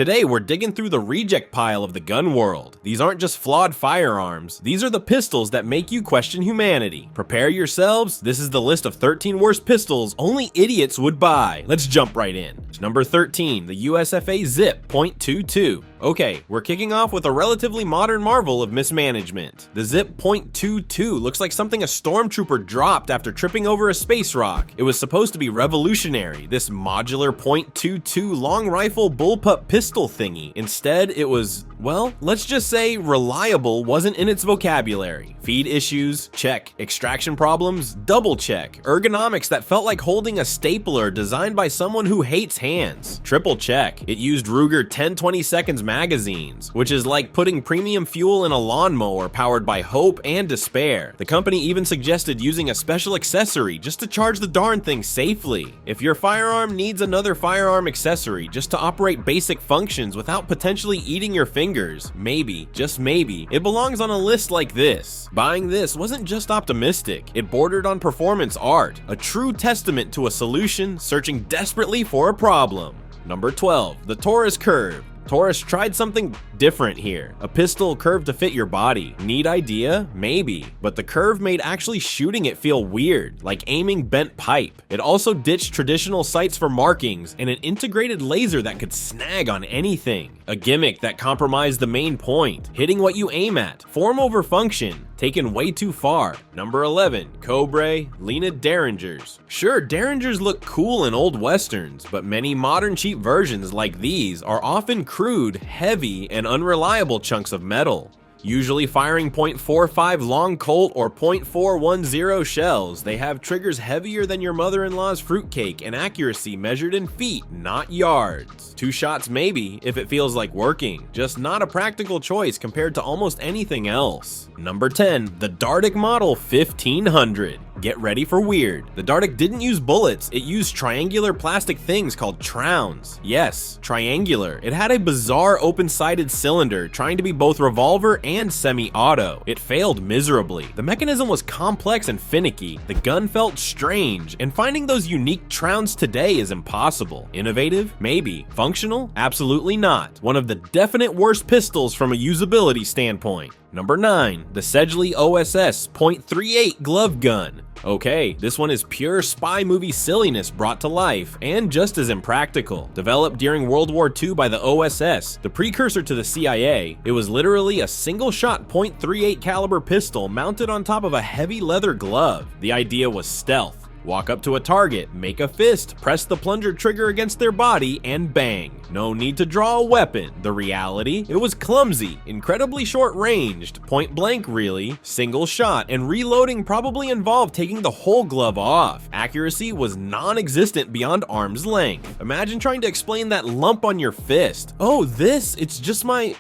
Today we're digging through the reject pile of the gun world. These aren't just flawed firearms, these are the pistols that make you question humanity. Prepare yourselves, this is the list of 13 worst pistols only idiots would buy. Let's jump right in. Number 13, the USFA Zip .22. Okay, we're kicking off with a relatively modern marvel of mismanagement. The Zip .22 looks like something a stormtrooper dropped after tripping over a space rock. It was supposed to be revolutionary, this modular .22 long rifle bullpup pistol thingy. Instead, it was, well, let's just say reliable wasn't in its vocabulary. Feed issues, check. Extraction problems, double check. Ergonomics that felt like holding a stapler designed by someone who hates hands, triple check. It used Ruger 10-20 seconds magazines, which is like putting premium fuel in a lawnmower powered by hope and despair. The company even suggested using a special accessory just to charge the darn thing safely. If your firearm needs another firearm accessory just to operate basic functions without potentially eating your fingers, maybe, just maybe, it belongs on a list like this. Buying this wasn't just optimistic, it bordered on performance art, a true testament to a solution searching desperately for a problem. Number 12, the Taurus Curve. Taurus tried something different here. A pistol curved to fit your body. Neat idea? Maybe. But the curve made actually shooting it feel weird, like aiming bent pipe. It also ditched traditional sights for markings and an integrated laser that could snag on anything. A gimmick that compromised the main point, hitting what you aim at. Form over function, taken way too far. Number 11, Cobra Lena Derringers. Sure, Derringers look cool in old westerns, but many modern cheap versions like these are often crude, heavy, and unreliable chunks of metal. Usually firing .45 long Colt or .410 shells, they have triggers heavier than your mother-in-law's fruitcake and accuracy measured in feet, not yards. 2 shots maybe, if it feels like working, just not a practical choice compared to almost anything else. Number 10, the Dardic Model 1500. Get ready for weird. The Dardic didn't use bullets, it used triangular plastic things called Trowns. Yes, triangular. It had a bizarre open-sided cylinder trying to be both revolver and semi-auto. It failed miserably. The mechanism was complex and finicky, the gun felt strange, and finding those unique Trowns today is impossible. Innovative? Maybe. Functional? Absolutely not. One of the definite worst pistols from a usability standpoint. Number 9, the Sedgley OSS .38 glove gun. Okay, this one is pure spy movie silliness brought to life, and just as impractical. Developed during World War II by the OSS, the precursor to the CIA, it was literally a single-shot .38 caliber pistol mounted on top of a heavy leather glove. The idea was stealth. Walk up to a target, make a fist, press the plunger trigger against their body, and bang. No need to draw a weapon. The reality? It was clumsy, incredibly short-ranged, point-blank really, single shot, and reloading probably involved taking the whole glove off. Accuracy was non-existent beyond arm's length. Imagine trying to explain that lump on your fist. Oh, it's just my,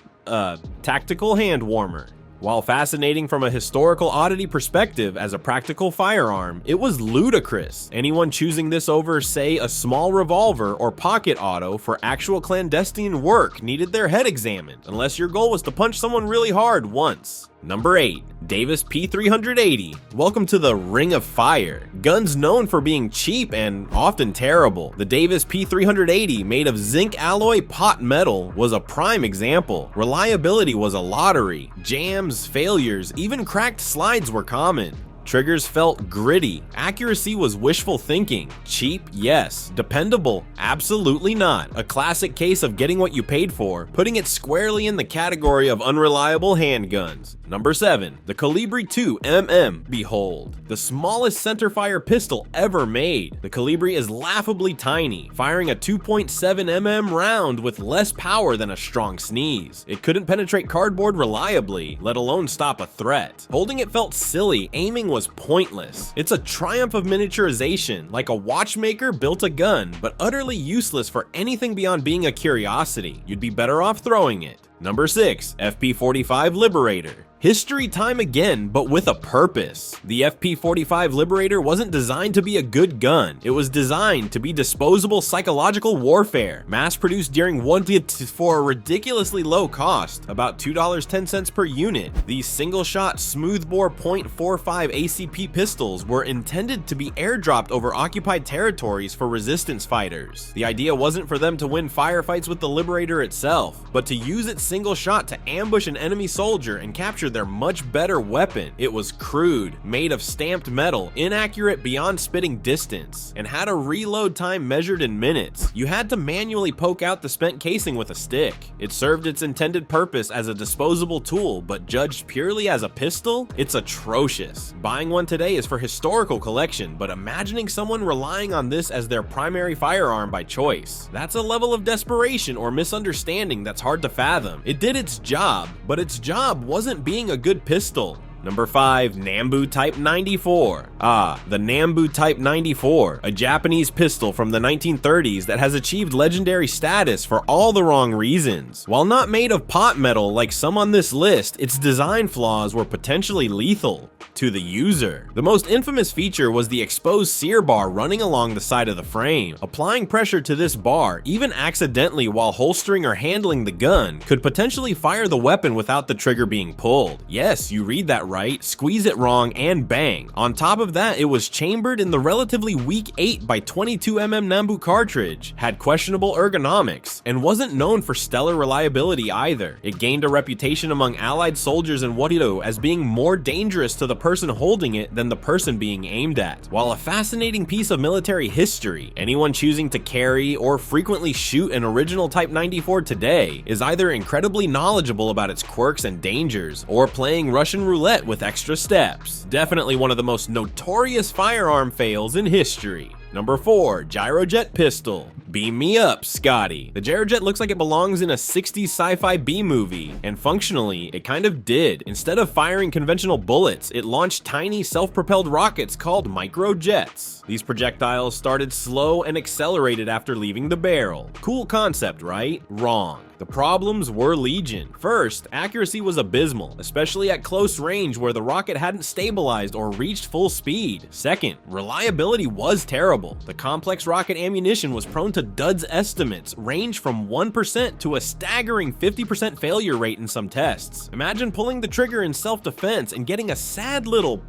tactical hand warmer. While fascinating from a historical oddity perspective as a practical firearm, it was ludicrous. Anyone choosing this over, say, a small revolver or pocket auto for actual clandestine work needed their head examined, unless your goal was to punch someone really hard once. Number 8, Davis P380. Welcome to the Ring of Fire. Guns known for being cheap and often terrible. The Davis P380, made of zinc alloy pot metal, was a prime example. Reliability was a lottery. Jams, failures, even cracked slides were common. Triggers felt gritty. Accuracy was wishful thinking. Cheap? Yes. Dependable? Absolutely not. A classic case of getting what you paid for, putting it squarely in the category of unreliable handguns. Number 7, the Colibri 2 MM. Behold, the smallest centerfire pistol ever made. The Colibri is laughably tiny, firing a 2.7 mm round with less power than a strong sneeze. It couldn't penetrate cardboard reliably, let alone stop a threat. Holding it felt silly, aiming was pointless. It's a triumph of miniaturization, like a watchmaker built a gun, but utterly useless for anything beyond being a curiosity. You'd be better off throwing it. Number 6. FP45 Liberator. History time again, but with a purpose. The FP45 Liberator wasn't designed to be a good gun. It was designed to be disposable psychological warfare, mass-produced during for a ridiculously low cost, about $2.10 per unit. These single-shot smoothbore .45 ACP pistols were intended to be airdropped over occupied territories for resistance fighters. The idea wasn't for them to win firefights with the Liberator itself, but to use its single shot to ambush an enemy soldier and capture their much better weapon. It was crude, made of stamped metal, inaccurate beyond spitting distance, and had a reload time measured in minutes. You had to manually poke out the spent casing with a stick. It served its intended purpose as a disposable tool, but judged purely as a pistol? It's atrocious. Buying one today is for historical collection, but imagining someone relying on this as their primary firearm by choice. That's a level of desperation or misunderstanding that's hard to fathom. It did its job, but its job wasn't being a good pistol. Number 5. Nambu Type 94. The Nambu Type 94, a Japanese pistol from the 1930s that has achieved legendary status for all the wrong reasons. While not made of pot metal like some on this list, its design flaws were potentially lethal to the user. The most infamous feature was the exposed sear bar running along the side of the frame. Applying pressure to this bar, even accidentally while holstering or handling the gun, could potentially fire the weapon without the trigger being pulled. Yes, you read that right, squeeze it wrong and bang. On top of that, it was chambered in the relatively weak 8x22mm Nambu cartridge, had questionable ergonomics, and wasn't known for stellar reliability either. It gained a reputation among allied soldiers in Warido as being more dangerous to the person holding it than the person being aimed at. While a fascinating piece of military history, anyone choosing to carry or frequently shoot an original Type 94 today is either incredibly knowledgeable about its quirks and dangers, or playing Russian roulette with extra steps. Definitely one of the most notorious firearm fails in history. Number 4. Gyrojet Pistol. Beam me up, Scotty. The Gyrojet looks like it belongs in a 60s sci-fi B-movie, and functionally, it kind of did. Instead of firing conventional bullets, it launched tiny self-propelled rockets called microjets. These projectiles started slow and accelerated after leaving the barrel. Cool concept, right? Wrong. The problems were legion. First, accuracy was abysmal, especially at close range where the rocket hadn't stabilized or reached full speed. Second, reliability was terrible. The complex rocket ammunition was prone to duds estimates, range from 1% to a staggering 50% failure rate in some tests. Imagine pulling the trigger in self-defense and getting a sad little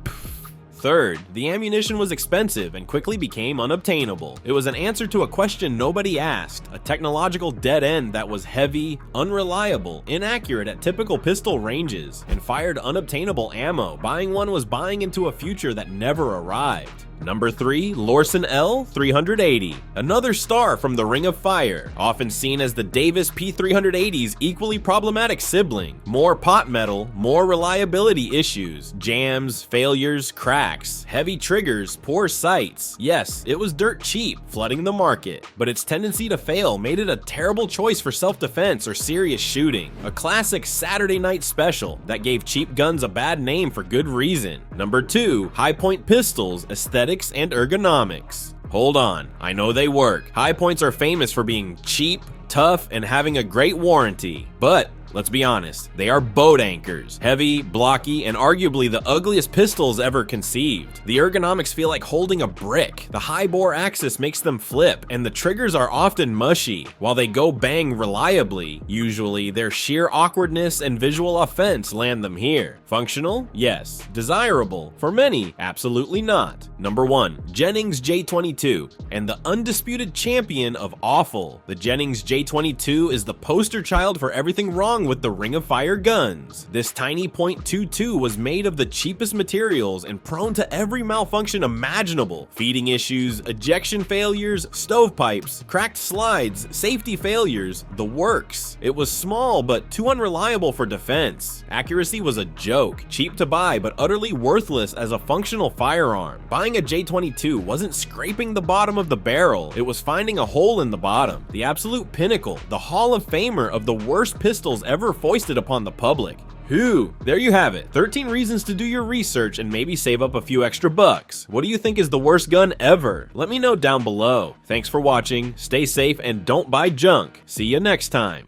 Third, the ammunition was expensive and quickly became unobtainable. It was an answer to a question nobody asked, a technological dead end that was heavy, unreliable, inaccurate at typical pistol ranges, and fired unobtainable ammo. Buying one was buying into a future that never arrived. Number 3, Lorsen L380, another star from the Ring of Fire, often seen as the Davis P380's equally problematic sibling. More pot metal, more reliability issues, jams, failures, cracks, heavy triggers, poor sights. Yes, it was dirt cheap, flooding the market, but its tendency to fail made it a terrible choice for self-defense or serious shooting. A classic Saturday night special that gave cheap guns a bad name for good reason. Number 2, high-point pistols, aesthetic and ergonomics. Hold on, I know they work. High points are famous for being cheap, tough, and having a great warranty, but let's be honest, they are boat anchors, heavy, blocky, and arguably the ugliest pistols ever conceived. The ergonomics feel like holding a brick. The high bore axis makes them flip, and the triggers are often mushy. While they go bang reliably, usually their sheer awkwardness and visual offense land them here. Functional? Yes. Desirable? For many, absolutely not. Number 1, Jennings J22, and the undisputed champion of awful. The Jennings J22 is the poster child for everything wrong with the Ring of Fire guns. This tiny .22 was made of the cheapest materials and prone to every malfunction imaginable. Feeding issues, ejection failures, stovepipes, cracked slides, safety failures, the works. It was small but too unreliable for defense. Accuracy was a joke, cheap to buy but utterly worthless as a functional firearm. Buying a J22 wasn't scraping the bottom of the barrel, it was finding a hole in the bottom. The absolute pinnacle, the Hall of Famer of the worst pistols ever foisted upon the public. Whew, there you have it. 13 reasons to do your research and maybe save up a few extra bucks. What do you think is the worst gun ever? Let me know down below. Thanks for watching, stay safe, and don't buy junk. See you next time.